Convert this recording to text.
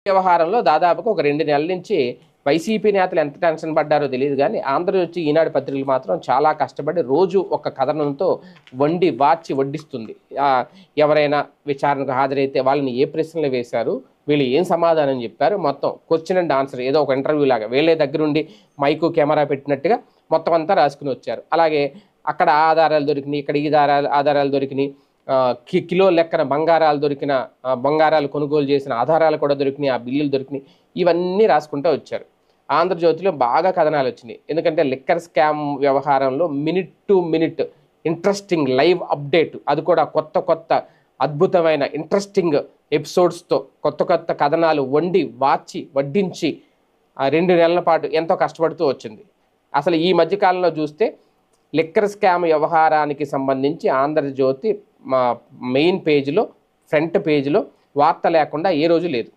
వ్యవహారంలో దాదాపుగా ఒక 2 నెలల నుంచి వైసీపీ నేతలు ఎంత టెన్షన్ పడ్డారో తెలియదు కానీ ఆంధ్రజ్యోతి, ఈనాడు పత్రికలు మాత్రం చాలా కష్టపడి రోజు ఒక కథనంతో వడ్డిస్తుంది. ఎవరైనా విచారణకు హాజరైతే వాళ్ళని ఏ ప్రశ్నలు వేశారు, వీళ్ళు ఏం సమాధానం చెప్పారు, మొత్తం క్వశ్చన్ అండ్ ఆన్సర్ ఏదో ఒక ఇంటర్వ్యూ లాగా వీళ్ళే దగ్గరుండి మైకు కెమెరా పెట్టినట్టుగా మొత్తం అంతా రాసుకుని వచ్చారు. అలాగే అక్కడ ఆధారాలు దొరికినాయి, ఇక్కడ ఈ ఆధారాలు దొరికినాయి, కిలో లెక్కన బంగారాలు కొనుగోలు చేసిన ఆధారాలు కూడా దొరికినాయి, ఆ బిల్లులు దొరికినాయి, ఇవన్నీ రాసుకుంటూ వచ్చారు. ఆంధ్రజ్యోతిలో బాగా కథనాలు వచ్చినాయి. ఎందుకంటే లిక్కర్ స్కామ్ వ్యవహారంలో minute to minute interesting live update, అది కూడా కొత్త అద్భుతమైన ఇంట్రెస్టింగ్ ఎపిసోడ్స్తో కొత్త కథనాలు వడ్డించి 2 నెలల పాటు ఎంతో కష్టపడుతూ వచ్చింది. అసలు ఈ మధ్యకాలంలో చూస్తే లిక్కర్ స్కామ్ వ్యవహారానికి సంబంధించి ఆంధ్రజ్యోతి మెయిన్ పేజీలో, ఫ్రంట్ పేజీలో వార్త లేకుండా ఏ రోజు లేదు.